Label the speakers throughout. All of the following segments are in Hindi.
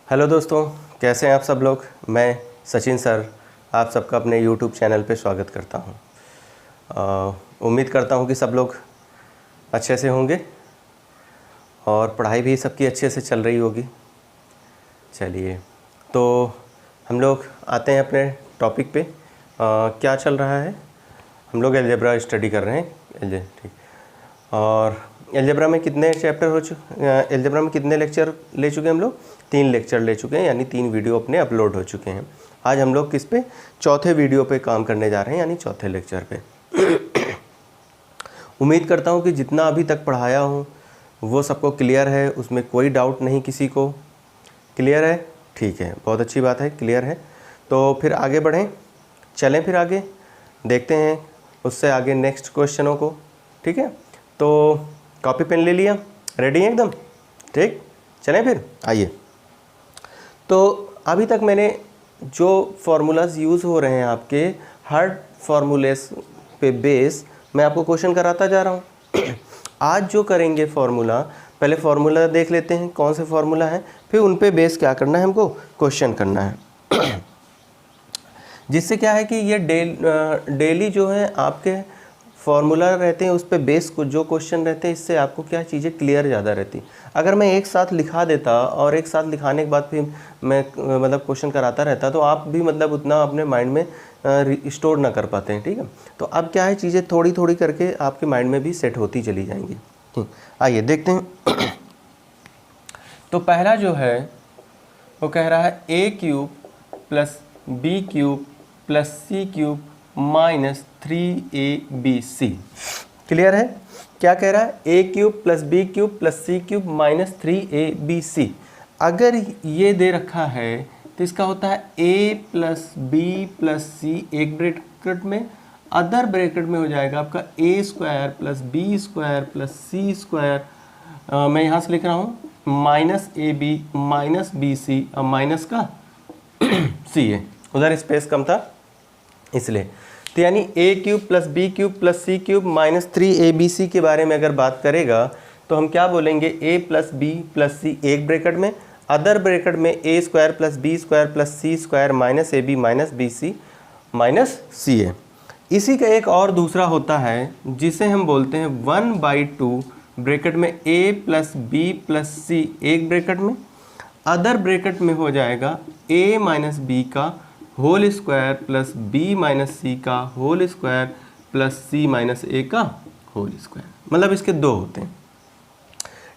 Speaker 1: हेलो दोस्तों, कैसे हैं आप सब लोग। मैं सचिन सर आप सबका अपने यूट्यूब चैनल पे स्वागत करता हूं। उम्मीद करता हूं कि सब लोग अच्छे से होंगे और पढ़ाई भी सबकी अच्छे से चल रही होगी। चलिए, तो हम लोग आते हैं अपने टॉपिक पे। क्या चल रहा है, हम लोग अलजेब्रा स्टडी कर रहे हैं। ठीक। और अलजेब्रा में कितने चैप्टर हो चुके, अलजेब्रा में कितने लेक्चर ले चुके हैं हम लोग? 3 लेक्चर ले चुके हैं, यानी 3 वीडियो अपने अपलोड हो चुके हैं। आज हम लोग किस पे? चौथे वीडियो पे काम करने जा रहे हैं, यानी चौथे लेक्चर पे। उम्मीद करता हूँ कि जितना अभी तक पढ़ाया हूँ वो सबको क्लियर है, उसमें कोई डाउट नहीं किसी को। क्लियर है? ठीक है, बहुत अच्छी बात है, क्लियर है। तो फिर आगे बढ़ें, चलें फिर आगे देखते हैं उससे आगे नेक्स्ट क्वेश्चनों को। ठीक है, तो कॉपी पेन ले लिया, रेडी है एकदम? ठीक, चलें फिर, आइए। तो अभी तक मैंने जो फार्मूलाज यूज़ हो रहे हैं आपके हर फार्मूलेस पे बेस मैं आपको क्वेश्चन कराता जा रहा हूँ। आज जो करेंगे फार्मूला, पहले फार्मूला देख लेते हैं कौन से फार्मूला हैं, फिर उन पे बेस क्या करना है, हमको क्वेश्चन करना है। जिससे क्या है कि ये डेली जो है आपके फार्मूला रहते हैं, उस पे बेस को जो क्वेश्चन रहते हैं, इससे आपको क्या चीज़ें क्लियर ज़्यादा रहती। अगर मैं एक साथ लिखा देता और एक साथ लिखाने के बाद फिर मैं मतलब क्वेश्चन कराता रहता, तो आप भी मतलब उतना अपने माइंड में स्टोर ना कर पाते हैं। ठीक है, तो अब क्या है, चीज़ें थोड़ी थोड़ी करके आपके माइंड में भी सेट होती चली जाएंगी। ठीक, आइए देखते हैं। तो पहला जो है वो कह रहा है a³ + b³ + c³ -3abc। Clear है? क्या कह रहा है? a³ + b³ + c³ -3abc। अगर ये दे रखा है तो इसका होता है a + b + c एक ब्रैकेट में, अदर ब्रैकेट में हो जाएगा आपका a² + b² + c²। मैं यहाँ से लिख रहा हूँ -ab -bc और माइनस का ca, उधर स्पेस कम था इसलिए। तो यानी a³ + b³ + c³ -3abc के बारे में अगर बात करेगा तो हम क्या बोलेंगे? a + b + c एक ब्रैकेट में, अदर ब्रैकेट में a² + b² + c² -ab -bc -ca। इसी का एक और दूसरा होता है जिसे हम बोलते हैं 1/2 ब्रैकेट में a + b + c एक ब्रैकेट में, अदर ब्रैकेट में हो जाएगा a - b का होल स्क्वायर + b - c का होल स्क्वायर + c - a का होल स्क्वायर। मतलब इसके 2 होते हैं,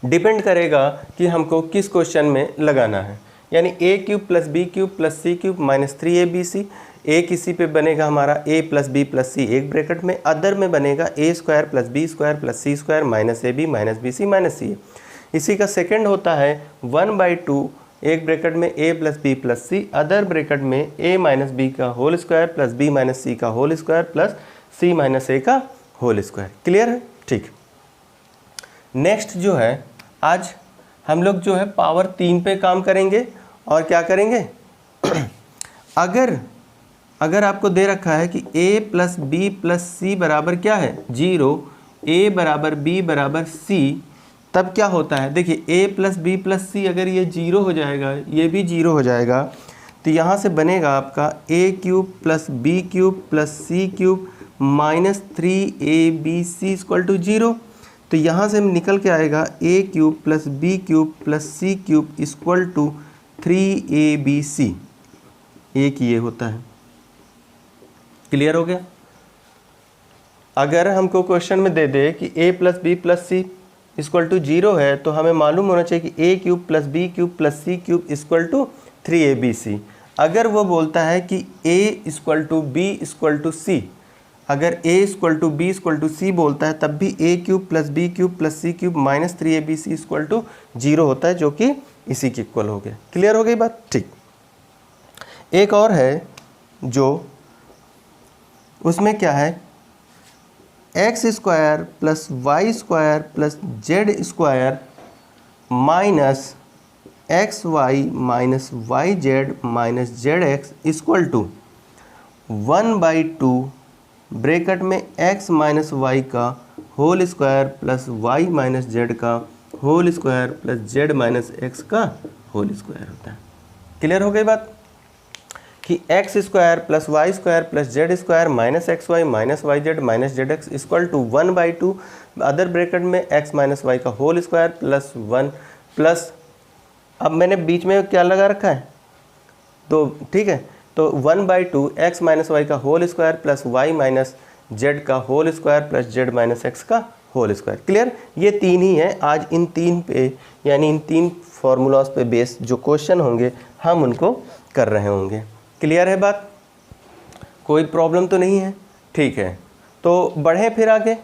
Speaker 1: डिपेंड करेगा कि हमको किस क्वेश्चन में लगाना है। यानी a³ + b³ + c³ -3abc, a किसी पे बनेगा हमारा a + b + c एक ब्रैकेट में, अदर में बनेगा a² + b² + c² -ab -bc -ca। इसी का सेकंड होता है 1/2 एक ब्रैकेट में a + b + c, other bracket में a - b का होल स्क्वायर + b - c का होल स्क्वायर + c - a का होल स्क्वायर। क्लियर है? ठीक। नेक्स्ट जो है, आज हम लोग जो है पावर 3 पे काम करेंगे। और क्या करेंगे? अगर आपको दे रखा है कि a + b + c बराबर क्या है? 0, a = b = c, तब क्या होता है? देखिए a + b + c अगर ये 0 हो जाएगा, ये भी 0 हो जाएगा, तो यहाँ से बनेगा आपका a³ + b³ + c³ -3abc = 0। तो यहाँ से निकल के आएगा a³ + b³ + c³ = 3abc। एक ये होता है। क्लियर हो गया? अगर हमको क्वेश्चन में दे दे कि a + b + c = 0 है, तो हमें मालूम होना चाहिए कि a³ + b³ + c³ = 3abc। अगर वो बोलता है कि a = b = c, अगर a = b = c बोलता है, तब भी a³ + b³ + c³ -3abc = 0 होता है, जो कि इसी के इक्वल हो गया। क्लियर हो गई बात? ठीक। एक और है जो उसमें क्या है, x² + y² + z² -xy - yz - zx = 1/2 bracket में x - y का होल स्क्वायर + y - z का होल स्क्वायर + z - x का होल स्क्वायर होता है। क्लियर हो गई बात कि x square plus Y square plus Z square minus x Y minus Y Z minus Z x equal to 1/2 other bracket में एक्स माइनस वाई का होल स्क्वायर प्लस 1 प्लस, अब मैंने बीच में क्या लगा रखा है, तो ठीक है, तो 1/2 एक्स माइनस वाई का whole square plus Y minus Z का whole square plus Z minus X का होल स्क्वायर। क्लियर, ये तीन ही है। आज इन तीन पे यानी इन तीन फार्मूलाज पे बेस जो क्वेश्चन होंगे हम उनको कर रहे होंगे। क्लियर है बात, कोई प्रॉब्लम तो नहीं है? ठीक है, तो बढ़ें फिर आगे।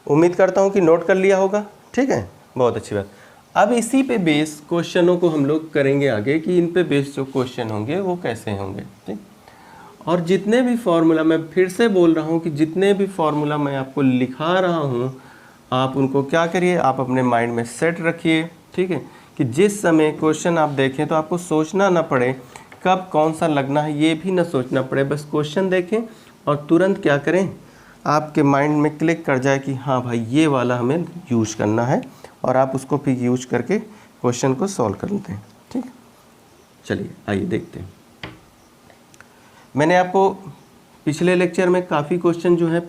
Speaker 1: उम्मीद करता हूँ कि नोट कर लिया होगा। ठीक है, बहुत अच्छी बात। अब इसी पे बेस क्वेश्चनों को हम लोग करेंगे आगे कि इन पे बेस जो क्वेश्चन होंगे वो कैसे होंगे। ठीक, और जितने भी फार्मूला, मैं फिर से बोल रहा हूँ कि जितने भी फार्मूला मैं आपको लिखा रहा हूँ आप उनको क्या करिए, आप अपने माइंड में सेट रखिए। ठीक है, कि जिस समय क्वेश्चन आप देखें तो आपको सोचना ना पड़े कब कौन सा लगना है, ये भी ना सोचना पड़े, बस क्वेश्चन देखें और तुरंत क्या करें, आपके माइंड में क्लिक कर जाए कि हाँ भाई ये वाला हमें यूज करना है, और आप उसको फिर यूज करके क्वेश्चन को सॉल्व कर लेते हैं। ठीक, चलिए आइए देखते हैं। मैंने आपको पिछले लेक्चर में काफ़ी क्वेश्चन जो है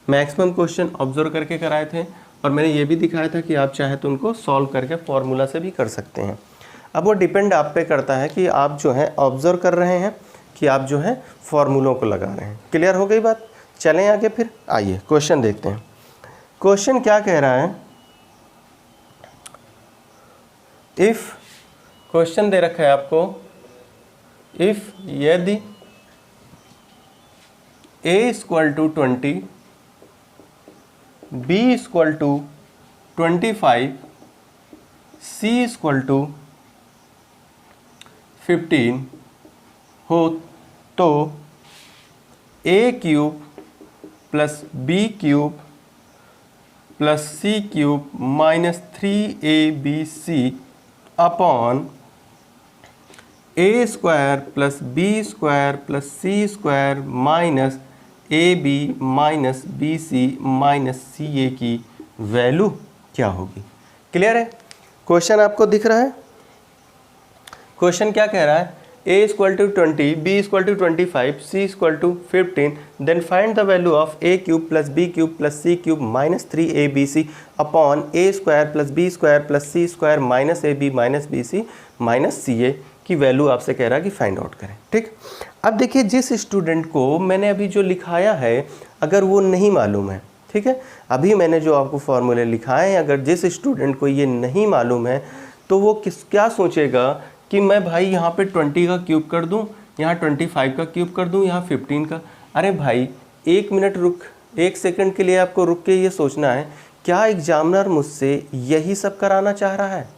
Speaker 1: मैक्सिमम क्वेश्चन ऑब्जर्व करके कराए थे, और मैंने ये भी दिखाया था कि आप चाहे तो उनको सॉल्व करके फॉर्मूला से भी कर सकते हैं। अब वो डिपेंड आप पे करता है कि आप जो है ऑब्जर्व कर रहे हैं कि आप जो है फॉर्मूलों को लगा रहे हैं। क्लियर हो गई बात, चलें आगे फिर। आइए क्वेश्चन देखते हैं। क्वेश्चन क्या कह रहा है, इफ़, क्वेश्चन दे रखा है आपको, इफ़ यदि a equal to 20, b equal to 25, c equal to 15 हो तो a cube plus b cube plus c cube minus 3abc upon a square plus b square plus c square minus ab minus bc minus ca की वैल्यू क्या होगी। क्लियर है, क्वेश्चन आपको दिख रहा है। क्वेश्चन क्या कह रहा है, a equal to 20, b equal to 25, c equal to 15, then find the value of a cube plus b cube plus c cube minus 3abc upon a square plus b square plus c square minus ab minus bc minus ca की वैल्यू आपसे कह रहा है कि फाइंड आउट करें। ठीक, अब देखिए जिस स्टूडेंट को मैंने अभी जो लिखाया है अगर वो नहीं मालूम है, ठीक है, अभी मैंने जो आपको फॉर्मूले लिखाए हैं, अगर जिस स्टूडेंट को ये नहीं मालूम है तो वो क्या सोचेगा कि मैं भाई यहाँ पे 20 का क्यूब कर दूँ, यहाँ 25 का क्यूब कर दूँ, यहाँ 15 का। अरे भाई एक मिनट रुक, एक सेकंड के लिए आपको रुक के ये सोचना है, क्या एग्जामिनर मुझसे यही सब कराना चाह रहा है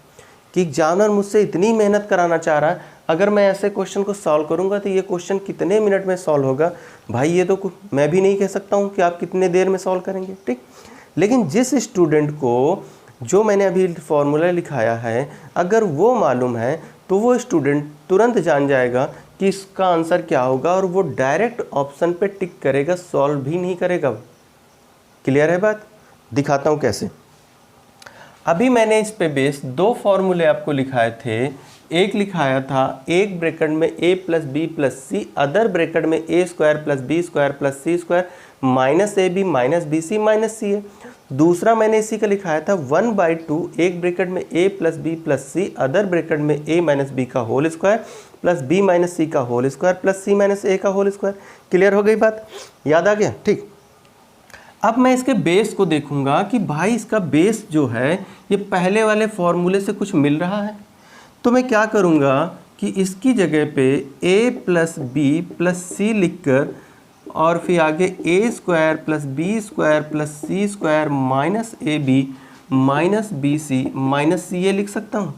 Speaker 1: कि एग्जामिनर मुझसे इतनी मेहनत कराना चाह रहा है, अगर मैं ऐसे क्वेश्चन को सॉल्व करूंगा तो ये क्वेश्चन कितने मिनट में सॉल्व होगा। भाई ये तो मैं भी नहीं कह सकता हूँ कि आप कितने देर में सॉल्व करेंगे। ठीक, लेकिन जिस स्टूडेंट को जो मैंने अभी फॉर्मूला लिखाया है अगर वो मालूम है तो वो स्टूडेंट तुरंत जान जाएगा कि इसका आंसर क्या होगा और वो डायरेक्ट ऑप्शन पे टिक करेगा, सॉल्व भी नहीं करेगा। क्लियर है बात, दिखाता हूँ कैसे। अभी मैंने इस पे बेस दो फॉर्मूले आपको लिखाए थे, एक लिखाया था एक ब्रैकेट में a plus B plus C, other bracket में a square plus B square plus C square minus A B minus B C minus C है। दूसरा मैंने इसी का लिखाया था 1/2 एक ब्रैकेट में a plus B plus C, other bracket में a माइनस बी का whole square plus b minus C का whole square plus c minus a का होल स्क्वायर। क्लियर हो गई बात, याद आ गया। ठीक, अब मैं इसके बेस को देखूंगा कि भाई इसका बेस जो है ये पहले वाले फॉर्मूले से कुछ मिल रहा है, तो मैं क्या करूंगा कि इसकी जगह पे a plus B plus C लिखकर और फिर आगे a square plus B square plus C square minus A B minus B C minus C A लिख सकता हूँ।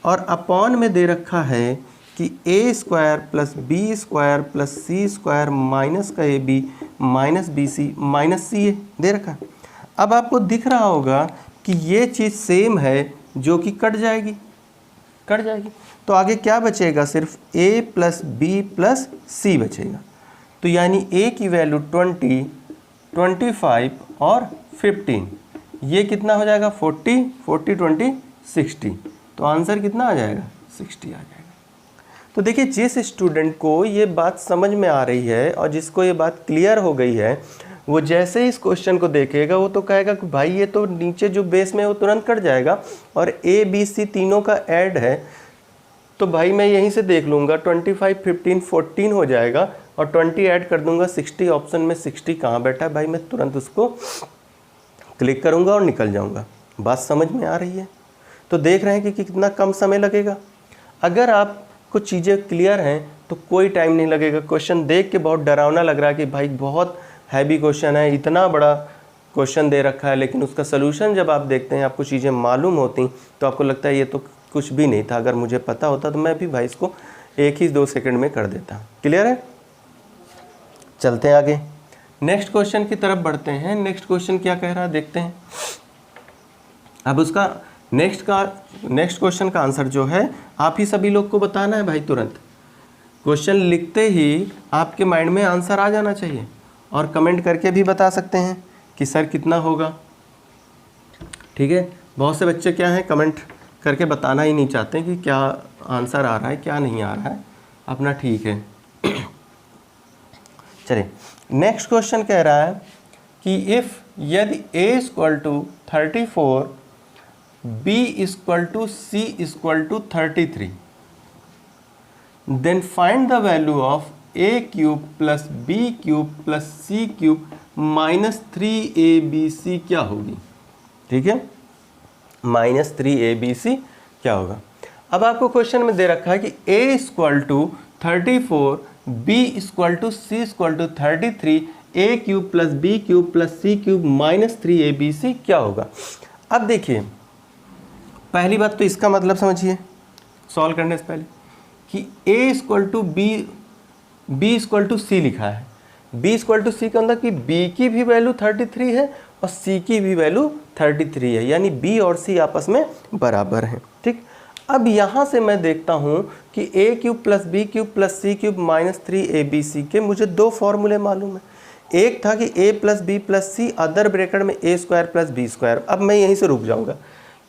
Speaker 1: और अपॉन में दे रखा है कि a square plus B square plus C square minus का A B minus B C minus C A दे रखा। अब आपको दिख रहा होगा कि ये चीज़ सेम है जो कि कट जाएगी, कट जाएगी, तो आगे क्या बचेगा, सिर्फ a प्लस बी प्लस सी बचेगा। तो यानी a की वैल्यू 20, 25 और 15, ये कितना हो जाएगा 40, 40, 20, 60, तो आंसर कितना आ जाएगा 60 आ जाएगा। तो देखिए जिस स्टूडेंट को ये बात समझ में आ रही है और जिसको ये बात क्लियर हो गई है, वो जैसे ही इस क्वेश्चन को देखेगा वो तो कहेगा कि भाई ये तो नीचे जो बेस में वो तुरंत कट जाएगा और ए बी सी तीनों का ऐड है, तो भाई मैं यहीं से देख लूँगा 25 15 14 हो जाएगा और 20 ऐड कर दूंगा 60, ऑप्शन में 60 कहाँ बैठा है भाई, मैं तुरंत उसको क्लिक करूँगा और निकल जाऊँगा। बात समझ में आ रही है? तो देख रहे हैं कि कितना कम समय लगेगा। अगर आपको चीज़ें क्लियर हैं तो कोई टाइम नहीं लगेगा। क्वेश्चन देख के बहुत डरावना लग रहा है कि भाई बहुत हैवी क्वेश्चन है, इतना बड़ा क्वेश्चन दे रखा है, लेकिन उसका सलूशन जब आप देखते हैं, आपको चीज़ें मालूम होती तो आपको लगता है ये तो कुछ भी नहीं था। अगर मुझे पता होता तो मैं भी भाई इसको 1-2 सेकंड में कर देता। क्लियर है? चलते हैं आगे, नेक्स्ट क्वेश्चन की तरफ बढ़ते हैं। नेक्स्ट क्वेश्चन क्या कह रहा है देखते हैं। अब उसका नेक्स्ट क्वेश्चन का आंसर जो है आप ही सभी लोग को बताना है भाई। तुरंत क्वेश्चन लिखते ही आपके माइंड में आंसर आ जाना चाहिए और कमेंट करके भी बता सकते हैं कि सर कितना होगा। ठीक है, बहुत से बच्चे क्या हैं कमेंट करके बताना ही नहीं चाहते कि क्या आंसर आ रहा है क्या नहीं आ रहा है अपना। ठीक है चलिए, नेक्स्ट क्वेश्चन कह रहा है कि इफ़ यदि a equal to 34 b equal to c equal to 33 then find the value of a cube plus b cube plus c cube minus 3abc क्या होगी। ठीक है, माइनस 3abc क्या होगा। अब आपको क्वेश्चन में दे रखा है कि a equal to 34 b equal to c equal to 33 a cube plus b cube plus c cube minus 3abc क्या होगा। अब देखिए पहली बात तो इसका मतलब समझिए सॉल्व करने से पहले कि a equal to b equal to c लिखा है। b इक्वल टू c का मतलब कि b की भी वैल्यू 33 है और c की भी वैल्यू 33 है, यानी b और c आपस में बराबर हैं। ठीक, अब यहाँ से मैं देखता हूँ कि a cube plus B cube plus C cube minus 3abc के मुझे दो फॉर्मूले मालूम है। एक था कि a plus B plus C other bracket में a square plus B square. अब मैं यहीं से रुक जाऊँगा।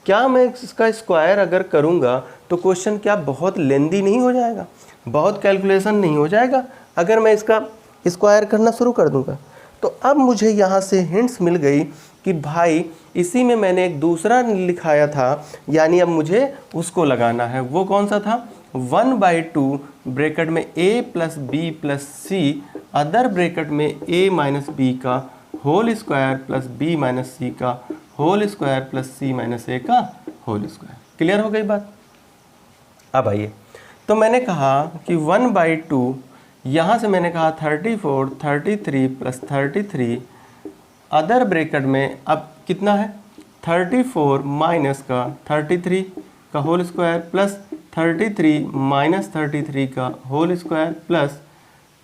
Speaker 1: क्या मैं इसका स्क्वायर अगर करूँगा तो क्वेश्चन क्या बहुत लेंदी नहीं हो जाएगा, बहुत कैलकुलेशन नहीं हो जाएगा अगर मैं इसका स्क्वायर करना शुरू कर दूँगा। तो अब मुझे यहाँ से हिंट्स मिल गई कि भाई इसी में मैंने एक दूसरा लिखाया था, यानी अब मुझे उसको लगाना है। वो कौन सा था, 1/2 ब्रैकेट में a plus B plus C other bracket में a माइनस बी का whole square plus b minus C का whole square plus c minus a का होल स्क्वायर। क्लियर हो गई बात। अब आइए, तो मैंने कहा कि 1/2, यहाँ से मैंने कहा 34 33 प्लस 33 अदर ब्रैकेट में अब कितना है 34 माइनस का 33 का होल स्क्वायर प्लस 33 माइनस 33 का होल स्क्वायर प्लस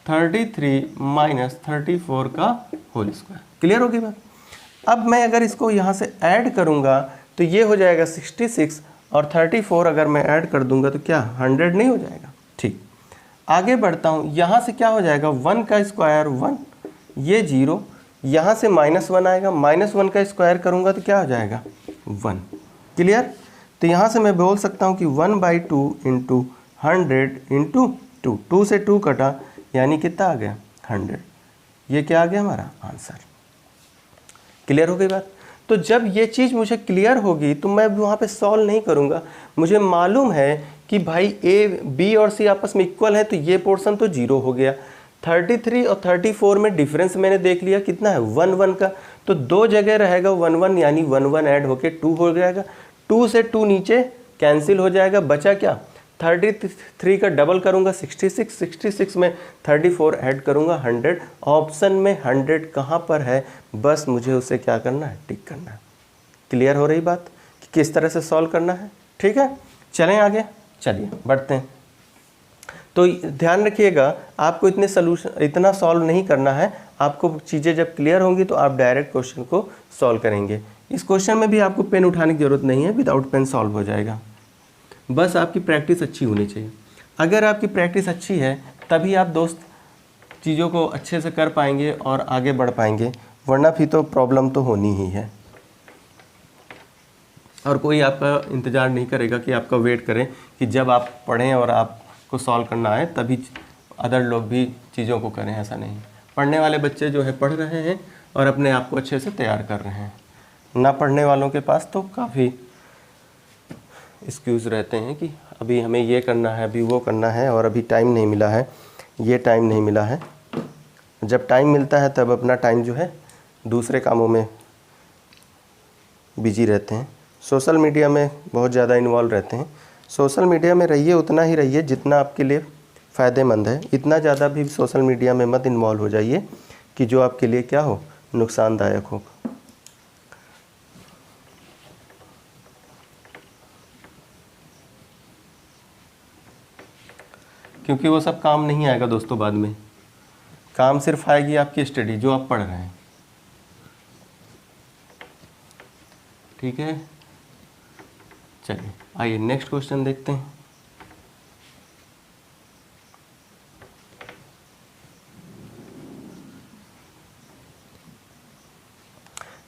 Speaker 1: 33 माइनस 34 का होल स्क्वायर। क्लियर होगी बात। अब मैं अगर इसको यहाँ से ऐड करूँगा तो ये हो जाएगा 66 और 34 अगर मैं ऐड कर दूँगा तो क्या 100 नहीं हो जाएगा। ठीक, आगे बढ़ता हूँ। यहाँ से क्या हो जाएगा 1 का स्क्वायर 1, ये 0, यहाँ से -1 आएगा, -1 का स्क्वायर करूँगा तो क्या हो जाएगा 1। क्लियर। तो यहाँ से मैं बोल सकता हूँ कि 1/2 इंटू 100 इंटू 2, 2 से 2 कटा यानी कितना आ गया 100। ये क्या आ गया हमारा आंसर। क्लियर हो गई बात। तो जब ये चीज़ मुझे क्लियर होगी तो मैं वहाँ पे सॉल्व नहीं करूँगा। मुझे मालूम है कि भाई a b और c आपस में इक्वल है तो ये पोर्शन तो 0 हो गया। 33 और 34 में डिफरेंस मैंने देख लिया कितना है 1 1 का, तो दो जगह रहेगा 1 1, यानी 1 1 ऐड होके 2 हो जाएगा। 2 से 2 नीचे कैंसिल हो जाएगा, बचा क्या 33 का डबल करूँगा 66, 66 में 34 ऐड करूँगा 100। ऑप्शन में 100 कहाँ पर है, बस मुझे उसे क्या करना है टिक करना है। क्लियर हो रही बात कि किस तरह से सॉल्व करना है। ठीक है, चलें आगे, चलिए बढ़ते हैं। तो ध्यान रखिएगा आपको इतना सॉल्व नहीं करना है। आपको चीज़ें जब क्लियर होंगी तो आप डायरेक्ट क्वेश्चन को सॉल्व करेंगे। इस क्वेश्चन में भी आपको पेन उठाने की ज़रूरत नहीं है, विदाउट पेन सॉल्व हो जाएगा। बस आपकी प्रैक्टिस अच्छी होनी चाहिए। अगर आपकी प्रैक्टिस अच्छी है तभी आप दोस्त चीज़ों को अच्छे से कर पाएंगे और आगे बढ़ पाएंगे, वरना फिर तो प्रॉब्लम तो होनी ही है। और कोई आपका इंतज़ार नहीं करेगा कि आपका वेट करें कि जब आप पढ़ें और आप को सॉल्व करना आए तभी अदर लोग भी चीज़ों को करें, ऐसा नहीं। पढ़ने वाले बच्चे जो है पढ़ रहे हैं और अपने आप को अच्छे से तैयार कर रहे हैं। ना पढ़ने वालों के पास तो काफ़ी एक्सक्यूज़ रहते हैं कि अभी हमें ये करना है, अभी वो करना है, और अभी टाइम नहीं मिला है, ये टाइम नहीं मिला है। जब टाइम मिलता है तब अपना टाइम जो है दूसरे कामों में बिजी रहते हैं, सोशल मीडिया में बहुत ज़्यादा इन्वॉल्व रहते हैं। सोशल मीडिया में रहिए, उतना ही रहिए जितना आपके लिए फ़ायदेमंद है। इतना ज़्यादा भी सोशल मीडिया में मत इन्वॉल्व हो जाइए कि जो आपके लिए क्या हो, नुकसानदायक हो। क्योंकि वो सब काम नहीं आएगा दोस्तों, बाद में काम सिर्फ आएगी आपकी स्टडी जो आप पढ़ रहे हैं। ठीक है, चलिए आइए नेक्स्ट क्वेश्चन देखते हैं।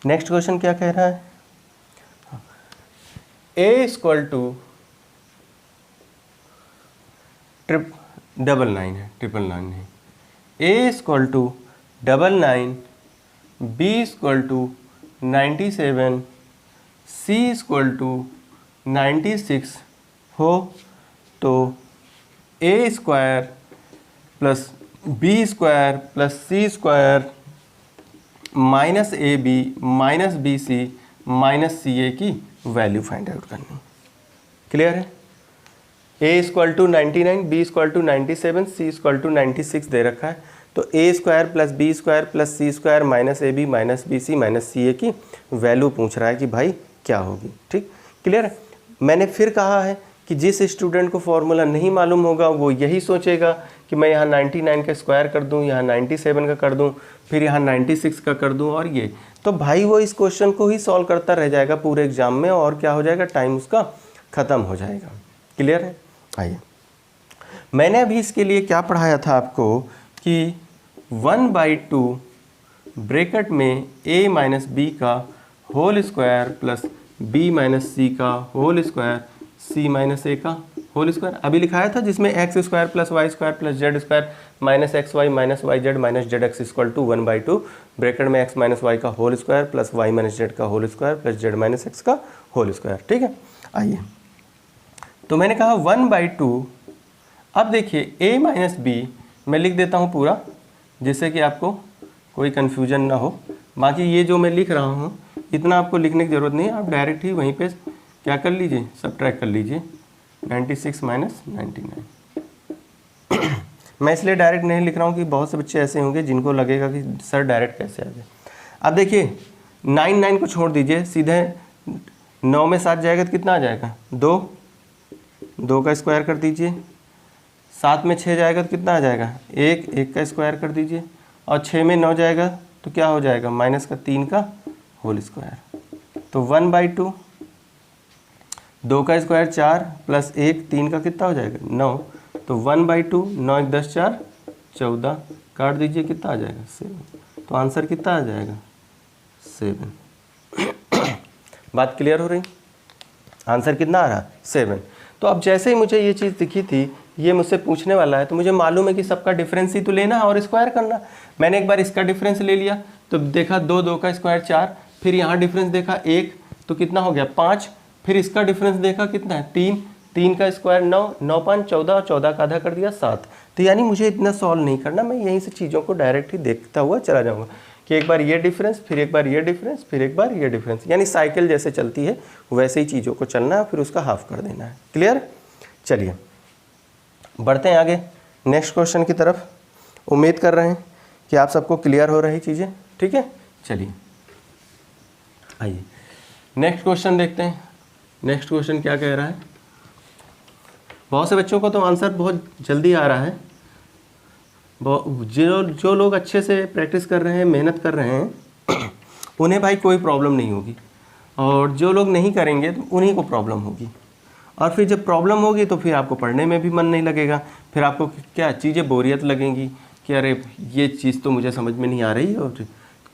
Speaker 1: नेक्स्ट क्वेश्चन क्या कह रहा है, a इक्वल टू 999 है, 999 है। a equal to 99, b equal to 97, c equal to 96 हो तो a square plus b square plus c square minus A B minus B C minus C A की वैल्यू फाइंड आउट करनी। क्लियर है? a equal to 99, b equal to 97, c equal to 96 दे रखा है, तो a square plus B square plus C square minus A B minus B C minus C A की वैल्यू पूछ रहा है कि भाई क्या होगी। ठीक, क्लियर है? मैंने फिर कहा है कि जिस स्टूडेंट को फॉर्मूला नहीं मालूम होगा वो यही सोचेगा कि मैं यहाँ 99 का स्क्वायर कर दूँ, यहाँ 97 का कर दूँ, फिर यहाँ 96 का कर दूँ, और ये तो भाई वो इस क्वेश्चन को ही सॉल्व करता रह जाएगा पूरे एग्जाम में, और क्या हो जाएगा, टाइम उसका ख़त्म हो जाएगा। क्लियर है? आइए, मैंने अभी इसके लिए क्या पढ़ाया था आपको कि 1/2 ब्रैकेट में a माइनस बी का whole square plus b minus C का whole square c minus a का होल स्क्वायर अभी लिखाया था, जिसमें X square plus Y square plus Z square minus x Y minus Y Z minus Z x equal to 1/2 bracket में एक्स माइनस वाई का whole square plus Y minus Z का whole square plus Z minus X का होल स्क्वायर। ठीक है, आइए, तो मैंने कहा 1/2। अब देखिए a माइनस बी मैं लिख देता हूँ पूरा, जिससे कि आपको कोई कन्फ्यूजन ना हो। बाकी ये जो मैं लिख रहा हूँ इतना आपको लिखने की ज़रूरत नहीं है, आप डायरेक्ट ही वहीं पे क्या कर लीजिए, सब्ट्रैक्ट कर लीजिए 96 माइनस 99। मैं इसलिए डायरेक्ट नहीं लिख रहा हूँ कि बहुत से बच्चे ऐसे होंगे जिनको लगेगा कि सर डायरेक्ट कैसे आ जाए। अब देखिए 9 को छोड़ दीजिए, सीधे 9 में 7 जाएगा तो कितना आ जाएगा, 2 का स्क्वायर कर दीजिए, 7 में 6 जाएगा तो कितना आ जाएगा, 1 का स्क्वायर कर दीजिए, और 6 में 9 जाएगा तो क्या हो जाएगा, माइनस का 3 का होल स्क्वायर। तो 1/2, 2 का स्क्वायर 4 प्लस 1 3 का कितना हो जाएगा 9, तो 1/2, 9 1 10 4 14, काट दीजिए कितना आ जाएगा 7। तो आंसर कितना आ जाएगा 7। बात क्लियर हो रही? आंसर कितना आ रहा 7। तो अब जैसे ही मुझे ये चीज़ दिखी थी, ये मुझसे पूछने वाला है, तो मुझे मालूम है कि सबका डिफरेंस ही तो लेना है और स्क्वायर करना। मैंने एक बार इसका डिफरेंस ले लिया तो देखा 2 का स्क्वायर 4, फिर यहाँ डिफरेंस देखा 1 तो कितना हो गया 5, फिर इसका डिफरेंस देखा कितना है 3 का स्क्वायर 9, 9 5 14, और 14 का आधा कर दिया 7। तो यानी मुझे इतना सॉल्व नहीं करना, मैं यहीं से चीज़ों को डायरेक्ट ही देखता हुआ चला जाऊँगा कि एक बार ये डिफरेंस, फिर एक बार ये डिफरेंस, फिर एक बार ये डिफरेंस, यानी साइकिल जैसे चलती है वैसे ही चीज़ों को चलना है, फिर उसका हाफ कर देना है। क्लियर? चलिए बढ़ते हैं आगे नेक्स्ट क्वेश्चन की तरफ। उम्मीद कर रहे हैं कि आप सबको क्लियर हो रही चीज़ें। ठीक है, चलिए आइए नेक्स्ट क्वेश्चन देखते हैं। नेक्स्ट क्वेश्चन क्या कह रहा है, बहुत से बच्चों को तो आंसर बहुत जल्दी आ रहा है, जो लोग अच्छे से प्रैक्टिस कर रहे हैं, मेहनत कर रहे हैं, उन्हें भाई कोई प्रॉब्लम नहीं होगी, और जो लोग नहीं करेंगे तो उन्हीं को प्रॉब्लम होगी। और फिर जब प्रॉब्लम होगी तो फिर आपको पढ़ने में भी मन नहीं लगेगा, फिर आपको क्या चीज़ें बोरियत लगेंगी कि अरे ये चीज़ तो मुझे समझ में नहीं आ रही। और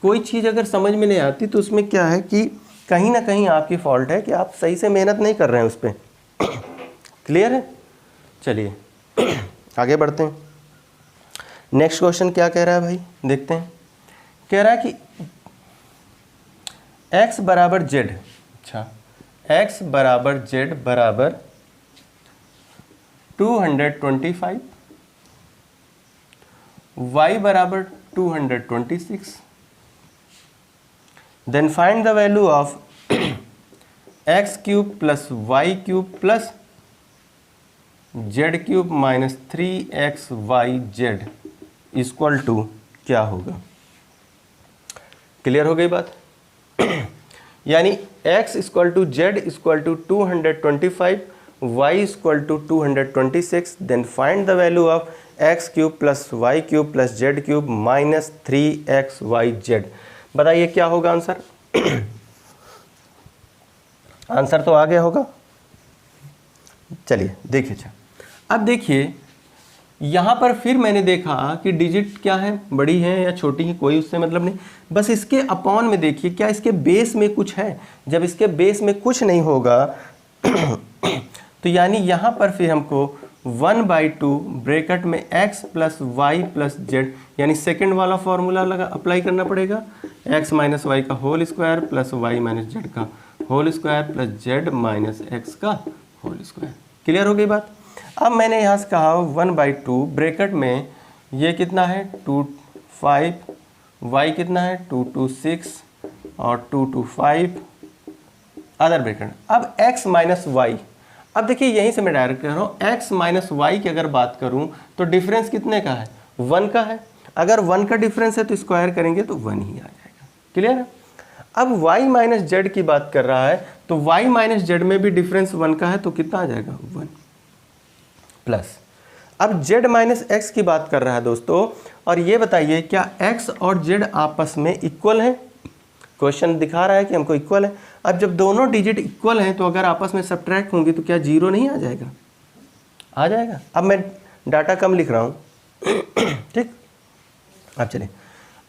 Speaker 1: कोई चीज़ अगर समझ में नहीं आती तो उसमें क्या है कि कहीं ना कहीं आपकी फॉल्ट है कि आप सही से मेहनत नहीं कर रहे हैं उस पर। क्लियर है? चलिए आगे बढ़ते हैं। नेक्स्ट क्वेश्चन क्या कह रहा है भाई, देखते हैं। कह रहा है कि x बराबर z, अच्छा x बराबर z बराबर 225, y बराबर 226, then find the value of x cube plus y cube plus z cube minus 3xyz equal to क्या होगा। क्लियर हो गई बात। यानी x equal to z equal to 225, y equal to 226, then find the value of x cube plus y cube plus z cube minus 3xyz। बताइए क्या होगा आंसर। आंसर तो आ गया होगा। चलिए देखिए, अब देखिए यहाँ पर फिर मैंने देखा कि डिजिट क्या है, बड़ी है या छोटी है, कोई उससे मतलब नहीं, बस इसके अपॉन में देखिए क्या इसके बेस में कुछ है। जब इसके बेस में कुछ नहीं होगा तो यानी यहाँ पर फिर हमको 1/2 ब्रैकेट में x plus Y plus Z, यानी सेकेंड वाला फॉर्मूला लगा अप्लाई करना पड़ेगा। x माइनस वाई का whole square plus Y minus Z का whole square plus Z minus X का होल स्क्वायर। क्लियर हो गई बात। अब मैंने यहाँ से कहा 1/2 ब्रैकेट में ये कितना है 2/5, y कितना है 2/6 और 2/5 अदर ब्रैकेट। अब x माइनस वाई, अब देखिए यहीं से मैं डायरेक्ट कह रहा हूँ x माइनस वाई की अगर बात करूँ तो डिफरेंस कितने का है, 1 का है। अगर 1 का डिफरेंस है तो स्क्वायर करेंगे तो 1 ही आ जाएगा। क्लियर है। अब y माइनस जेड की बात कर रहा है तो y माइनस जेड में भी डिफरेंस 1 का है तो कितना आ जाएगा 1 प्लस। अब z माइनस एक्स की बात कर रहा है दोस्तों, और ये बताइए क्या x और z आपस में इक्वल हैं। क्वेश्चन दिखा रहा है कि हमको इक्वल है। अब जब दोनों डिजिट इक्वल हैं तो अगर आपस में सब्ट्रैक्ट होंगी तो क्या 0 नहीं आ जाएगा, आ जाएगा। अब मैं डाटा कम लिख रहा हूँ ठीक। अब चलिए,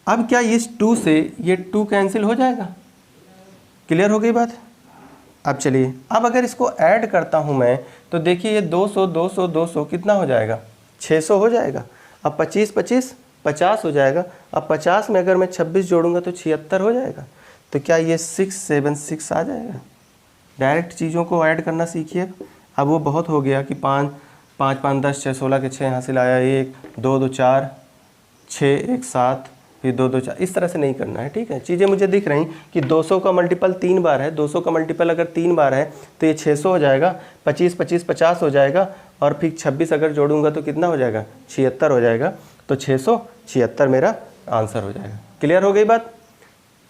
Speaker 1: अब क्या इस 2 से ये 2 कैंसिल हो जाएगा। क्लियर हो गई बात। अब चलिए, अब अगर इसको ऐड करता हूँ मैं तो देखिए ये 200 200 200 कितना हो जाएगा 600 हो जाएगा। अब 25 25 50 हो जाएगा। अब 50 में अगर मैं 26 जोड़ूंगा तो 76 हो जाएगा। तो क्या ये 676 आ जाएगा। डायरेक्ट चीज़ों को ऐड करना सीखिए। अब वो बहुत हो गया कि 5 5 5 10 6 16 के 6 यहाँ से लाया, 1 2 2 4 6 1 7 फिर 2 2 4, इस तरह से नहीं करना है। ठीक है, चीज़ें मुझे दिख रही कि 200 का मल्टीपल 3 बार है, 200 का मल्टीपल अगर 3 बार है तो ये 600 हो जाएगा, 25 25 50 हो जाएगा, और फिर 26 अगर जोड़ूंगा तो कितना हो जाएगा 76 हो जाएगा। तो 676 मेरा आंसर हो जाएगा। क्लियर हो गई बात।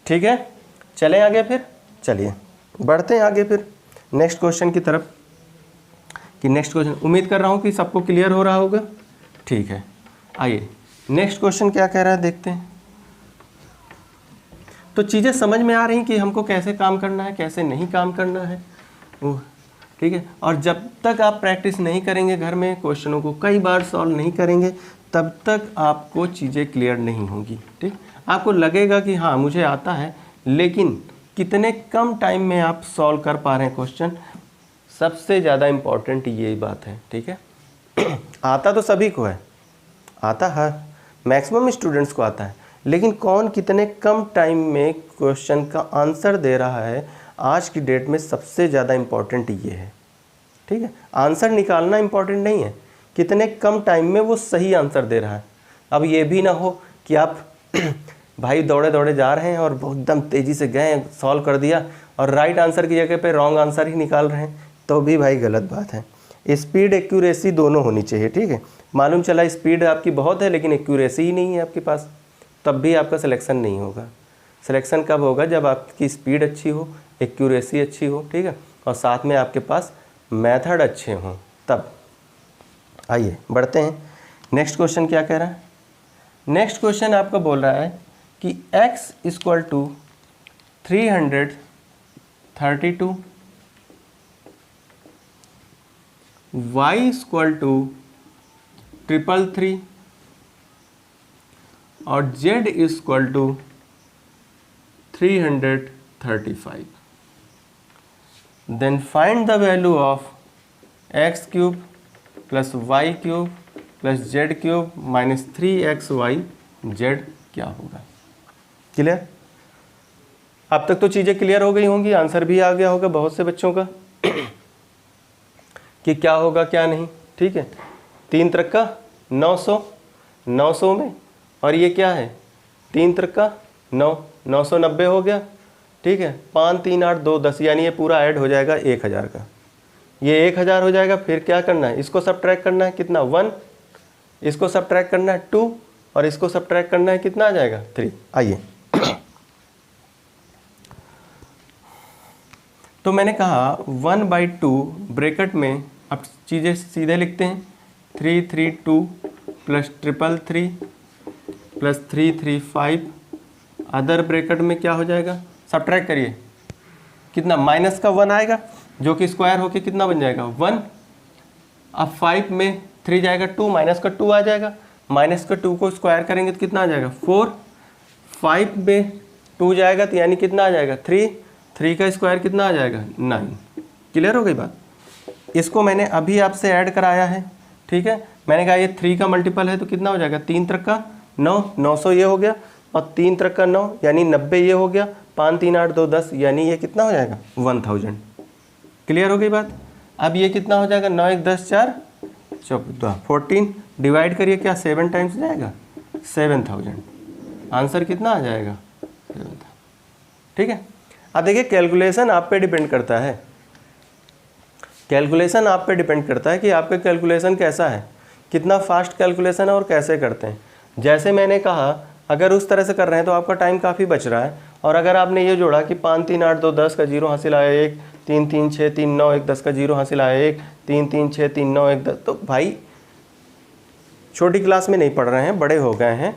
Speaker 1: ठीक है, चलें आगे फिर। चलिए बढ़ते हैं आगे फिर नेक्स्ट क्वेश्चन की तरफ। कि नेक्स्ट क्वेश्चन उम्मीद कर रहा हूँ कि सबको क्लियर हो रहा होगा। ठीक है, आइए नेक्स्ट क्वेश्चन क्या कह रहा है देखते हैं। तो चीज़ें समझ में आ रही कि हमको कैसे काम करना है, कैसे नहीं काम करना है वो। ठीक है, और जब तक आप प्रैक्टिस नहीं करेंगे घर में, क्वेश्चनों को कई बार सॉल्व नहीं करेंगे, तब तक आपको चीज़ें क्लियर नहीं होंगी। ठीक, आपको लगेगा कि हाँ मुझे आता है, लेकिन कितने कम टाइम में आप सॉल्व कर पा रहे हैं क्वेश्चन, सबसे ज़्यादा इम्पॉर्टेंट यही बात है। ठीक है, आता तो सभी को है, आता है मैक्सिमम स्टूडेंट्स को आता है, लेकिन कौन कितने कम टाइम में क्वेश्चन का आंसर दे रहा है, आज की डेट में सबसे ज़्यादा इम्पॉर्टेंट ये है। ठीक है, आंसर निकालना इम्पॉर्टेंट नहीं है, कितने कम टाइम में वो सही आंसर दे रहा है। अब ये भी ना हो कि आप भाई दौड़े दौड़े जा रहे हैं और बहुत एकदम तेज़ी से गए, सॉल्व कर दिया और राइट आंसर की जगह पे रॉन्ग आंसर ही निकाल रहे हैं, तो भी भाई गलत बात है। स्पीड एक्यूरेसी दोनों होनी चाहिए। ठीक है, मालूम चला स्पीड आपकी बहुत है लेकिन एक्यूरेसी ही नहीं है आपके पास, तब भी आपका सिलेक्शन नहीं होगा। सिलेक्शन कब होगा, जब आपकी स्पीड अच्छी हो, एक्यूरेसी अच्छी हो, ठीक है, और साथ में आपके पास मेथड अच्छे हों, तब। आइए बढ़ते हैं, नेक्स्ट क्वेश्चन क्या कह रहा है। नेक्स्ट क्वेश्चन आपका बोल रहा है कि x equal to 332, y equal to 333 और z equal to 335। Then find the value of x cube plus y cube plus z cube minus 3xy z क्या होगा। क्लियर? अब तक तो चीज़ें क्लियर हो गई होंगी, आंसर भी आ गया होगा बहुत से बच्चों का कि क्या होगा क्या नहीं। ठीक है, 3 त्रिका 900, 900 में, और ये क्या है 3 त्रिका 9, 990 हो गया। ठीक है, 5 3 8 2 10, यानी ये पूरा ऐड हो जाएगा 1000 का, ये 1000 हो जाएगा। फिर क्या करना है, इसको सब्ट्रैक्ट करना है कितना 1, इसको सब्ट्रैक्ट करना है 2, और इसको सब्ट्रैक्ट करना है कितना आ जाएगा 3। आइए तो मैंने कहा 1/2 ब्रैकेट में, अब चीज़ें सीधे लिखते हैं, 332 प्लस 333 प्लस 335, अदर ब्रैकेट में क्या हो जाएगा, सब्ट्रैक्ट करिए कितना, माइनस का 1 आएगा जो कि स्क्वायर होके कितना बन जाएगा 1। अब 5 में 3 जाएगा 2, माइनस का 2 आ जाएगा, माइनस का 2 को स्क्वायर करेंगे तो कितना आ जाएगा 4। 5 में 2 जाएगा तो यानी कितना आ जाएगा 3, 3 का स्क्वायर कितना आ जाएगा 9। क्लियर हो गई बात? इसको मैंने अभी आपसे ऐड कराया है। ठीक है, मैंने कहा ये 3 का मल्टीपल है तो कितना हो जाएगा 3 त्रिका 9, 900 ये हो गया, और 3 त्रिका 9 यानी 90 ये हो गया, 5 3 8 2 10 यानी ये कितना हो जाएगा 1000। क्लियर हो गई बात? अब ये कितना हो जाएगा 9 1 10 4 14, 14 डिवाइड करिए, क्या 7 टाइम्स जाएगा 7000, आंसर कितना आ जाएगा 7000। ठीक है, अब देखिए कैलकुलेशन आप पे डिपेंड करता है, कैलकुलेशन आप पे डिपेंड करता है कि आपका कैलकुलेशन कैसा है, कितना फास्ट कैलकुलेशन है और कैसे करते हैं। जैसे मैंने कहा अगर उस तरह से कर रहे हैं तो आपका टाइम काफ़ी बच रहा है, और अगर आपने ये जोड़ा कि 5 3 8 2 10 का 0 हासिल आया 1, 3 3 6 3 9 1 10 का 0 हासिल आया 1, 3 3 6 3 9 1 10, तो भाई छोटी क्लास में नहीं पढ़ रहे हैं, बड़े हो गए हैं,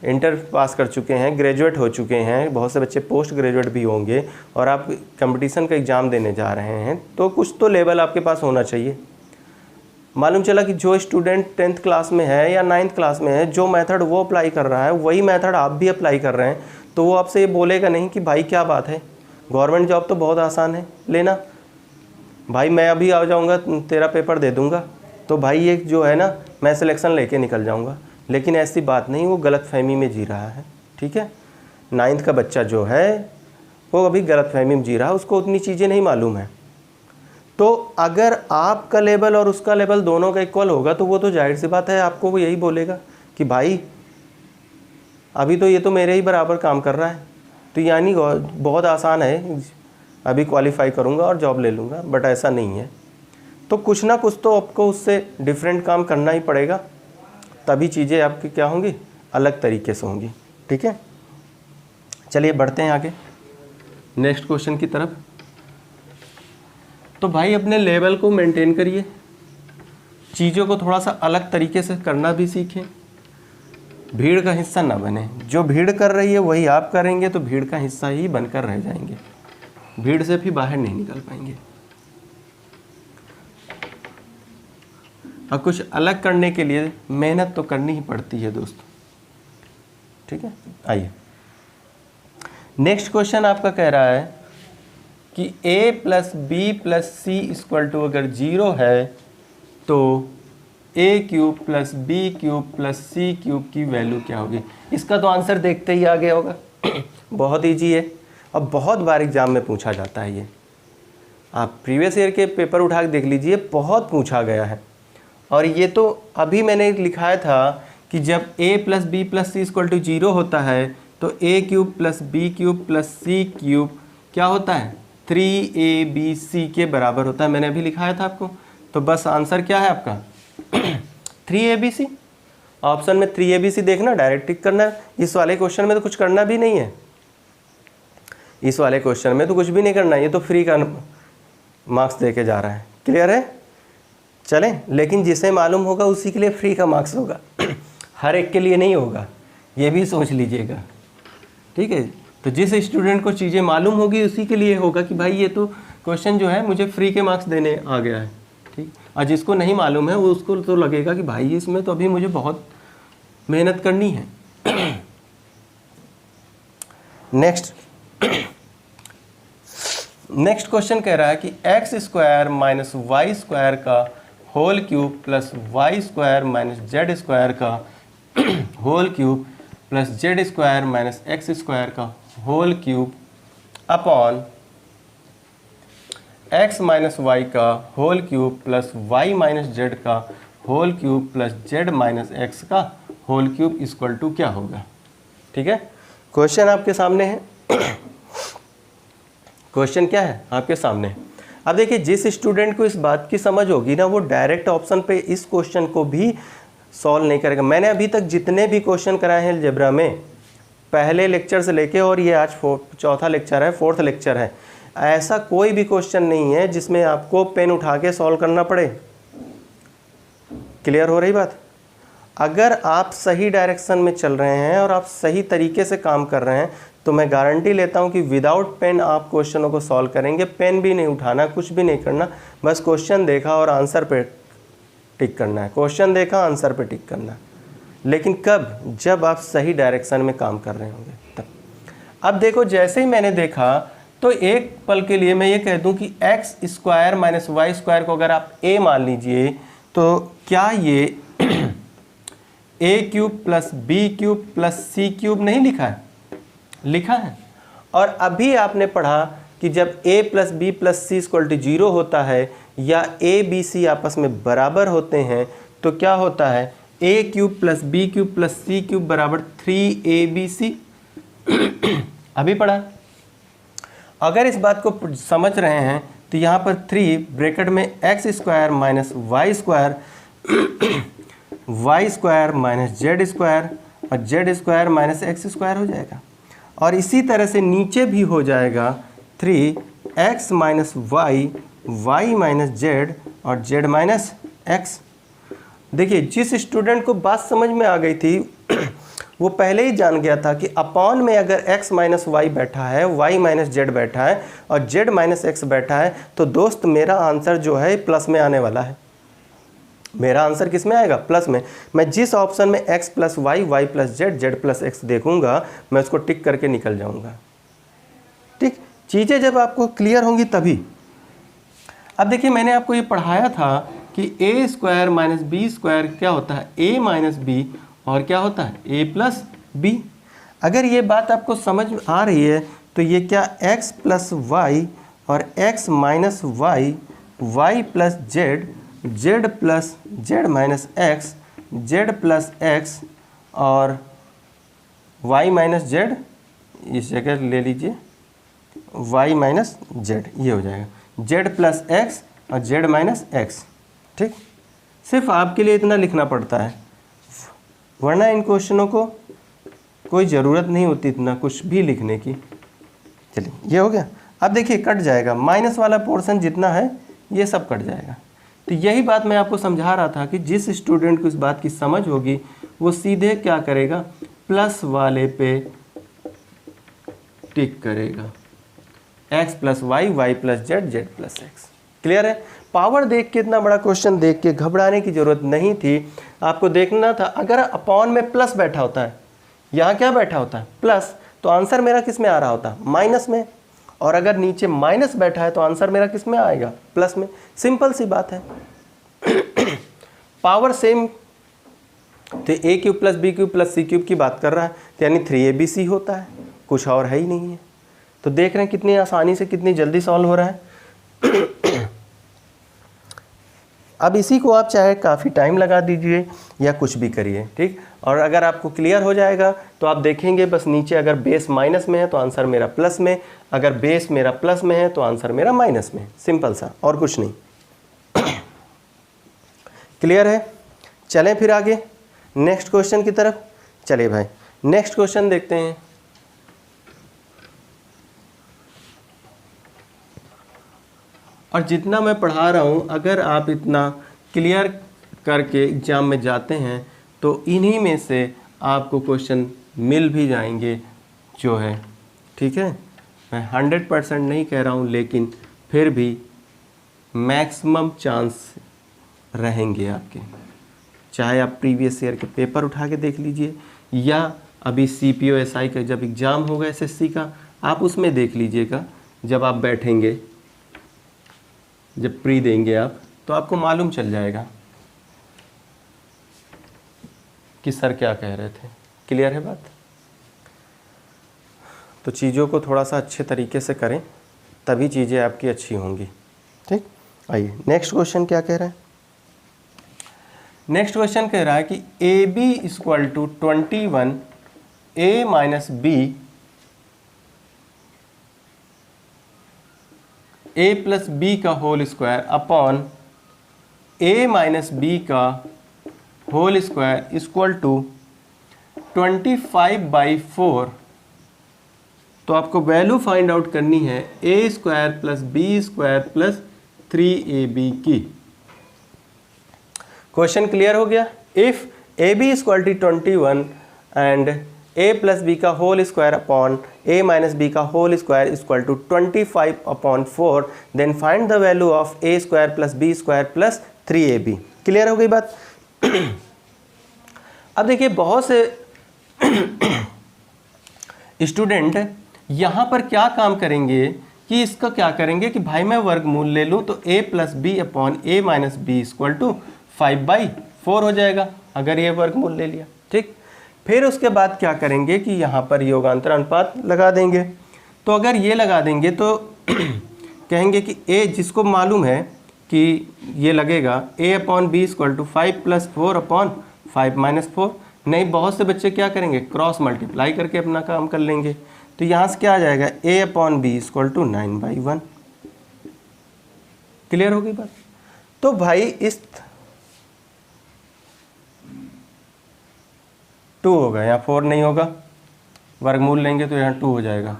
Speaker 1: इंटर पास कर चुके हैं, ग्रेजुएट हो चुके हैं, बहुत से बच्चे पोस्ट ग्रेजुएट भी होंगे, और आप कंपटीशन का एग्ज़ाम देने जा रहे हैं, तो कुछ तो लेवल आपके पास होना चाहिए। मालूम चला कि जो स्टूडेंट 10th क्लास में है या 9th क्लास में है, जो मेथड वो अप्लाई कर रहा है वही मेथड आप भी अप्लाई कर रहे हैं, तो वो आपसे ये बोलेगा नहीं कि भाई क्या बात है, गवर्नमेंट जॉब तो बहुत आसान है लेना, भाई मैं अभी आ जाऊँगा तेरा पेपर दे दूँगा, तो भाई ये जो है ना मैं सिलेक्शन लेके निकल जाऊँगा। लेकिन ऐसी बात नहीं, वो गलतफहमी में जी रहा है। ठीक है, 9th का बच्चा जो है वो अभी गलतफहमी में जी रहा है, उसको उतनी चीज़ें नहीं मालूम है। तो अगर आपका लेवल और उसका लेवल दोनों का इक्वल होगा तो वो तो जाहिर सी बात है आपको वो यही बोलेगा कि भाई अभी तो ये तो मेरे ही बराबर काम कर रहा है, तो यानी बहुत आसान है, अभी क्वालिफाई करूँगा और जॉब ले लूँगा। बट ऐसा नहीं है, तो कुछ ना कुछ तो आपको उससे डिफरेंट काम करना ही पड़ेगा, तभी चीज़ें आपकी क्या होंगी, अलग तरीके से होंगी। ठीक है, चलिए बढ़ते हैं आगे नेक्स्ट क्वेश्चन की तरफ। तो भाई अपने लेवल को मेंटेन करिए, चीज़ों को थोड़ा सा अलग तरीके से करना भी सीखें, भीड़ का हिस्सा ना बने। जो भीड़ कर रही है वही आप करेंगे तो भीड़ का हिस्सा ही बनकर रह जाएंगे, भीड़ से भी बाहर नहीं निकल पाएंगे। और कुछ अलग करने के लिए मेहनत तो करनी ही पड़ती है दोस्तों। ठीक है, आइए नेक्स्ट क्वेश्चन आपका कह रहा है कि a plus B plus c equal to अगर 0 है तो a cube plus B cube plus C cube की वैल्यू क्या होगी। इसका तो आंसर देखते ही आ गया होगा बहुत ईजी है और बहुत बार एग्जाम में पूछा जाता है ये। आप प्रीवियस ईयर के पेपर उठा के देख लीजिए, बहुत पूछा गया है। और ये तो अभी मैंने लिखाया था कि जब a plus B plus c equal to 0 होता है तो a cube plus B cube plus C cube क्या होता है 3abc के बराबर होता है। मैंने अभी लिखाया था आपको, तो बस आंसर क्या है आपका 3abc। ऑप्शन में 3abc देखना, डायरेक्ट टिक करना है। इस वाले क्वेश्चन में तो कुछ करना भी नहीं है, इस वाले क्वेश्चन में तो कुछ भी नहीं करना है, ये तो फ्री का मार्क्स दे के जा रहा है। क्लियर है? चलें, लेकिन जिसे मालूम होगा उसी के लिए फ्री का मार्क्स होगा हर एक के लिए नहीं होगा, ये भी सोच लीजिएगा। ठीक है, तो जिस स्टूडेंट को चीज़ें मालूम होगी उसी के लिए होगा कि भाई ये तो क्वेश्चन जो है मुझे फ्री के मार्क्स देने आ गया है। ठीक, और जिसको नहीं मालूम है वो उसको तो लगेगा कि भाई इसमें तो अभी मुझे बहुत मेहनत करनी है। नेक्स्ट क्वेश्चन कह रहा है कि x² माइनस वाई स्क्वायर का whole cube plus Y square minus Z square का whole cube plus Z square minus X square का whole cube upon X minus Y का whole cube plus Y minus Z का whole cube plus Z minus X का होल क्यूब इक्वल टू क्या होगा। ठीक है, क्वेश्चन आपके सामने है। क्वेश्चन क्या है आपके सामने। अब देखिए, जिस स्टूडेंट को इस बात की समझ होगी ना, वो डायरेक्ट ऑप्शन पे इस क्वेश्चन को भी सॉल्व नहीं करेगा। मैंने अभी तक जितने भी क्वेश्चन कराए हैं अलजेब्रा में, पहले लेक्चर से लेके और ये आज चौथा लेक्चर है, फोर्थ लेक्चर है, ऐसा कोई भी क्वेश्चन नहीं है जिसमें आपको पेन उठा के सॉल्व करना पड़े। क्लियर हो रही बात। अगर आप सही डायरेक्शन में चल रहे हैं और आप सही तरीके से काम कर रहे हैं तो मैं गारंटी लेता हूं कि विदाउट पेन आप क्वेश्चनों को सॉल्व करेंगे। पेन भी नहीं उठाना, कुछ भी नहीं करना, बस क्वेश्चन देखा और आंसर पे टिक करना है। क्वेश्चन देखा, आंसर पे टिक करना है। लेकिन कब? जब आप सही डायरेक्शन में काम कर रहे होंगे तब। अब देखो, जैसे ही मैंने देखा तो एक पल के लिए मैं ये कह दूं कि x square minus Y square को अगर आप ए मान लीजिए तो क्या ये A cube plus B cube plus C cube नहीं लिखा है? लिखा है। और अभी आपने पढ़ा कि जब a plus B plus c equal to 0 होता है या a b c आपस में बराबर होते हैं तो क्या होता है? a cube plus B cube plus C cube बराबर 3abc। अभी पढ़ा। अगर इस बात को समझ रहे हैं तो यहाँ पर 3 ब्रैकेट में X square minus Y square Y square minus Z square और Z square minus X square हो जाएगा। और इसी तरह से नीचे भी हो जाएगा 3x minus y y minus z और जेड माइनस एक्स। देखिए, जिस स्टूडेंट को बात समझ में आ गई थी वो पहले ही जान गया था कि अपॉन में अगर x माइनस वाई बैठा है, y माइनस जेड बैठा है और z माइनस एक्स बैठा है तो दोस्त मेरा आंसर जो है प्लस में आने वाला है। मेरा आंसर किस में आएगा? प्लस में। मैं जिस ऑप्शन में x plus y y plus z z plus x देखूंगा मैं उसको टिक करके निकल जाऊंगा। ठीक, चीज़ें जब आपको क्लियर होंगी तभी। अब देखिए, मैंने आपको ये पढ़ाया था कि ए स्क्वायर माइनस बी स्क्वायर क्या होता है? ए माइनस बी और क्या होता है? ए प्लस बी। अगर ये बात आपको समझ में आ रही है तो ये क्या x प्लस वाई और x minus y y plus z z plus Z minus x z plus x और वाई माइनस जेड, इस जगह ले लीजिए वाई माइनस जेड, ये हो जाएगा जेड प्लस एक्स और जेड माइनस एक्स। ठीक, सिर्फ आपके लिए इतना लिखना पड़ता है, वरना इन क्वेश्चनों को कोई ज़रूरत नहीं होती इतना कुछ भी लिखने की। चलिए, ये हो गया। अब देखिए, कट जाएगा, माइनस वाला पोर्शन जितना है ये सब कट जाएगा। तो यही बात मैं आपको समझा रहा था कि जिस स्टूडेंट को इस बात की समझ होगी वो सीधे क्या करेगा? प्लस वाले पे टिक करेगा, x plus y y plus z z plus x. Clear है? पावर देख के, इतना बड़ा क्वेश्चन देख के घबराने की जरूरत नहीं थी। आपको देखना था अगर अपॉन में प्लस बैठा होता है, यहाँ क्या बैठा होता है? प्लस, तो आंसर मेरा किस में आ रहा होता? माइनस में। और अगर नीचे माइनस बैठा है तो आंसर मेरा किस में आएगा? प्लस में। सिंपल सी बात है। पावर सेम, तो A cube plus B cube plus C cube की बात कर रहा है तो यानी 3abc होता है, कुछ और है ही नहीं है। तो देख रहे हैं कितनी आसानी से, कितनी जल्दी सॉल्व हो रहा है। अब इसी को आप चाहे काफ़ी टाइम लगा दीजिए या कुछ भी करिए। ठीक, और अगर आपको क्लियर हो जाएगा तो आप देखेंगे बस नीचे अगर बेस माइनस में है तो आंसर मेरा प्लस में, अगर बेस मेरा प्लस में है तो आंसर मेरा माइनस में। सिंपल सा, और कुछ नहीं। क्लियर है? चलें फिर आगे नेक्स्ट क्वेश्चन की तरफ। चलिए भाई, नेक्स्ट क्वेश्चन देखते हैं। और जितना मैं पढ़ा रहा हूँ अगर आप इतना क्लियर करके एग्ज़ाम में जाते हैं तो इन्हीं में से आपको क्वेश्चन मिल भी जाएंगे जो है। ठीक है, मैं 100% नहीं कह रहा हूँ लेकिन फिर भी मैक्सिमम चांस रहेंगे आपके। चाहे आप प्रीवियस ईयर के पेपर उठा के देख लीजिए या अभी CPO SI का जब एग्ज़ाम होगा SSC का, आप उसमें देख लीजिएगा। जब आप बैठेंगे, जब प्री देंगे आप तो आपको मालूम चल जाएगा कि सर क्या कह रहे थे। क्लियर है बात? तो चीज़ों को थोड़ा सा अच्छे तरीके से करें, तभी चीज़ें आपकी अच्छी होंगी। ठीक, आइए नेक्स्ट क्वेश्चन क्या कह रहा है। नेक्स्ट क्वेश्चन कह रहा है कि A B equal to 21 A minus B A plus B का होल स्क्वायर अपॉन ए माइनस बी का होल स्क्वायर इक्वल टू 25/4। तो आपको वैल्यू फाइंड आउट करनी है A square plus B square plus 3ab की। क्वेश्चन क्लियर हो गया? If A B equal to 21 and A plus B का होल स्क्वायर अपॉन ए माइनस बी का whole square equal to 25/4, then find the value of a square plus B square plus 3ab। Clear हो गई बात? अब देखिए बहुत से स्टूडेंट यहाँ पर क्या काम करेंगे कि इसका क्या करेंगे कि भाई मैं वर्गमूल ले लूँ तो a plus b upon A minus b equal to 5/4 हो जाएगा अगर ये वर्गमूल ले लिया। ठीक, फिर उसके बाद क्या करेंगे कि यहाँ पर योगांतर अनुपात लगा देंगे। तो अगर ये लगा देंगे तो कहेंगे कि a जिसको मालूम है कि ये लगेगा a upon b equal to 5 + 4 upon 5 - 4। नहीं, बहुत से बच्चे क्या करेंगे क्रॉस मल्टीप्लाई करके अपना काम कर लेंगे। तो यहाँ से क्या आ जाएगा a upon b equal to 9/1। Clear हो गई बात? तो भाई इस 2 होगा, यहाँ 4 नहीं होगा, वर्गमूल लेंगे तो यहाँ 2 हो जाएगा,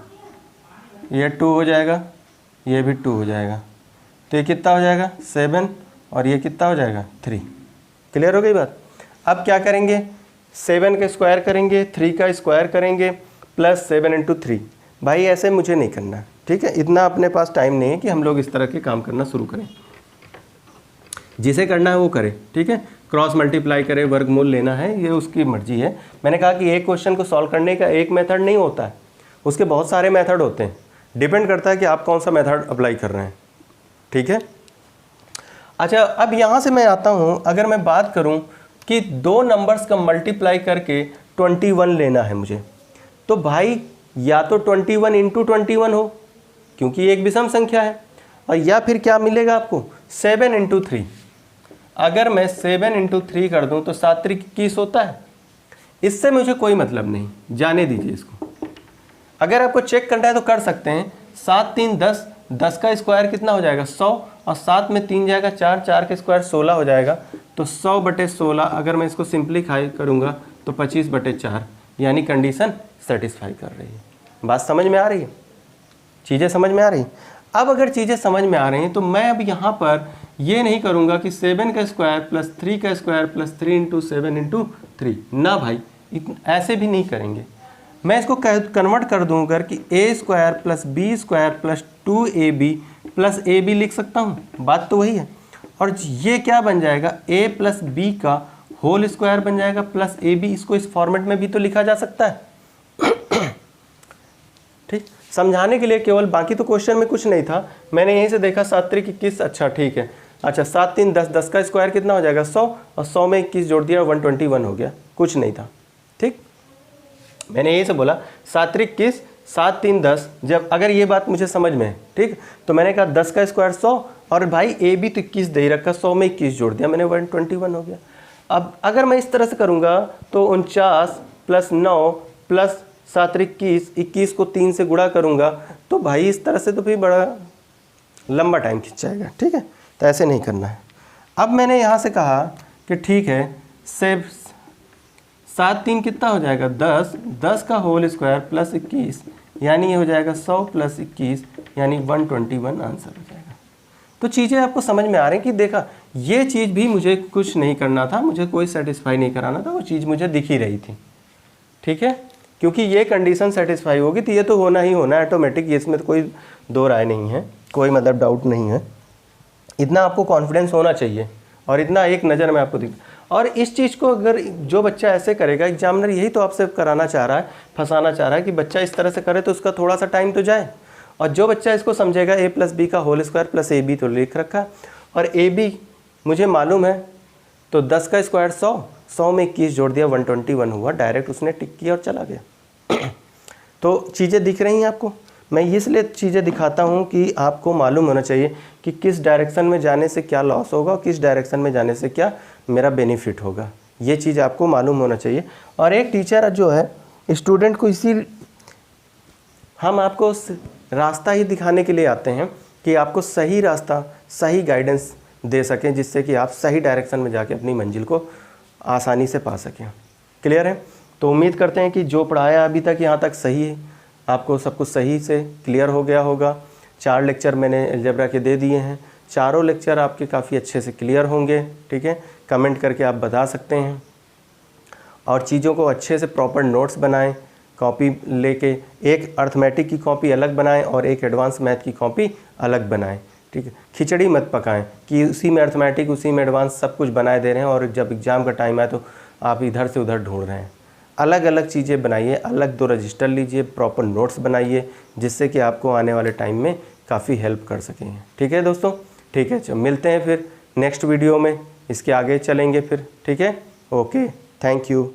Speaker 1: ये 2 हो जाएगा, ये भी 2 हो जाएगा। तो ये कितना हो जाएगा 7 और ये कितना हो जाएगा 3। क्लियर हो गई बात? अब क्या करेंगे 7 का स्क्वायर करेंगे, 3 का स्क्वायर करेंगे प्लस 7 × 3। भाई ऐसे मुझे नहीं करना, ठीक है? इतना अपने पास टाइम नहीं है कि हम लोग इस तरह के काम करना शुरू करें। जिसे करना है वो करे, ठीक है? क्रॉस मल्टीप्लाई करे, वर्गमूल लेना है, ये उसकी मर्जी है। मैंने कहा कि एक क्वेश्चन को सॉल्व करने का एक मेथड नहीं होता है, उसके बहुत सारे मेथड होते हैं। डिपेंड करता है कि आप कौन सा मेथड अप्लाई कर रहे हैं, ठीक है? अच्छा, अब यहाँ से मैं आता हूँ, अगर मैं बात करूँ कि 2 नंबर्स का मल्टीप्लाई करके 21 लेना है मुझे, तो भाई या तो 21 × 21 हो, क्योंकि एक विषम संख्या है, और या फिर क्या मिलेगा आपको 7 × 3। अगर मैं 7 × 3 कर दूं तो 7 × 3 21 होता है। इससे मुझे कोई मतलब नहीं, जाने दीजिए इसको। अगर आपको चेक करना है तो कर सकते हैं। 7 × 3 = 10, 10 का स्क्वायर कितना हो जाएगा 100, और 7 में 3 जाएगा 4, 4 का स्क्वायर 16 हो जाएगा। तो 100/16 अगर मैं इसको सिंप्लीफाई करूँगा तो 25/4, यानी कंडीशन सेटिस्फाई कर रही है। बात समझ में आ रही है? चीज़ें समझ में आ रही? अब अगर चीज़ें समझ में आ रही हैं तो मैं अब यहाँ पर ये नहीं करूँगा कि 7 का स्क्वायर प्लस 3 का स्क्वायर प्लस 3 × 7 × 3 ना भाई, ऐसे भी नहीं करेंगे। मैं इसको कन्वर्ट कर दूँगा कि a square plus B square plus 2ab plus ab लिख सकता हूँ। बात तो वही है। और ये क्या बन जाएगा a प्लस बी का होल स्क्वायर बन जाएगा प्लस ab। इसको इस फॉर्मेट में भी तो लिखा जा सकता है, ठीक? समझाने के लिए केवल, बाकी तो क्वेश्चन में कुछ नहीं था। मैंने यहीं से देखा 7 × 3 = 21। अच्छा ठीक है। अच्छा 7 × 3 = 10, 10 का स्क्वायर कितना हो जाएगा 100, और 100 में 21 जोड़ दिया 121 हो गया, कुछ नहीं था, ठीक? मैंने यही से बोला 7 × 3 = 21, 7 × 3 = 10। जब अगर ये बात मुझे समझ में है, ठीक, तो मैंने कहा 10 का स्क्वायर 100, और भाई ए बी तो 21 दे ही रखा, 100 में 21 जोड़ दिया मैंने 121 हो गया। अब अगर मैं इस तरह से करूँगा तो 49 + 9 + 7 × 21, 21 को 3 से गुणा करूँगा तो भाई इस तरह से तो फिर बड़ा लंबा टाइम खिंच जाएगा, ठीक है? तो ऐसे नहीं करना है। अब मैंने यहाँ से कहा कि ठीक है, 7 × 3 कितना हो जाएगा 10, 10 का होल स्क्वायर प्लस 21, यानी ये हो जाएगा 100 + 21, यानी 121 आंसर हो जाएगा। तो चीज़ें आपको समझ में आ रही हैं कि देखा, ये चीज़ भी मुझे कुछ नहीं करना था, मुझे कोई सेटिस्फाई नहीं कराना था, वो चीज़ मुझे दिख ही रही थी, ठीक है? क्योंकि ये कंडीशन सेटिस्फाई होगी तो ये तो होना ही होना है ऑटोमेटिक, ये इसमें तो कोई दो राय नहीं है, कोई मतलब डाउट नहीं है। इतना आपको कॉन्फिडेंस होना चाहिए, और इतना एक नज़र में आपको दिख। और इस चीज़ को अगर जो बच्चा ऐसे करेगा, एग्जामिनर यही तो आपसे कराना चाह रहा है, फंसाना चाह रहा है कि बच्चा इस तरह से करे तो उसका थोड़ा सा टाइम तो जाए। और जो बच्चा इसको समझेगा a + b का होल स्क्वायर प्लस ab तो लिख रखा, और ab मुझे मालूम है, तो 10 का स्क्वायर 100, 100 में 21 जोड़ दिया 121 हुआ, डायरेक्ट उसने टिक किया और चला गया। तो चीज़ें दिख रही हैं आपको। मैं इसलिए चीज़ें दिखाता हूँ कि आपको मालूम होना चाहिए कि किस डायरेक्शन में जाने से क्या लॉस होगा और किस डायरेक्शन में जाने से क्या मेरा बेनिफिट होगा, ये चीज़ आपको मालूम होना चाहिए। और एक टीचर जो है स्टूडेंट को हम आपको रास्ता ही दिखाने के लिए आते हैं कि आपको सही रास्ता, सही गाइडेंस दे सकें, जिससे कि आप सही डायरेक्शन में जाके अपनी मंजिल को आसानी से पा सकें। क्लियर है? तो उम्मीद करते हैं कि जो पढ़ाया अभी तक यहाँ तक सही है, आपको सब कुछ सही से क्लियर हो गया होगा। 4 लेक्चर मैंने अलजेब्रा के दे दिए हैं, चारों लेक्चर आपके काफ़ी अच्छे से क्लियर होंगे। ठीक है, कमेंट करके आप बता सकते हैं। और चीज़ों को अच्छे से प्रॉपर नोट्स बनाएं, कॉपी लेके एक अर्थमेटिक की कॉपी अलग बनाएं और एक एडवांस मैथ की कॉपी अलग बनाएं। ठीक है, खिचड़ी मत पकाएं कि उसी में अर्थमेटिक उसी में एडवांस सब कुछ बनाए दे रहे हैं और जब एग्ज़ाम का टाइम आए तो आप इधर से उधर ढूंढ रहे हैं। अलग अलग चीज़ें बनाइए, अलग 2 रजिस्टर लीजिए, प्रॉपर नोट्स बनाइए, जिससे कि आपको आने वाले टाइम में काफ़ी हेल्प कर सकें। ठीक है दोस्तों? ठीक है, चलो मिलते हैं फिर नेक्स्ट वीडियो में, इसके आगे चलेंगे फिर। ठीक है, ओके, थैंक यू।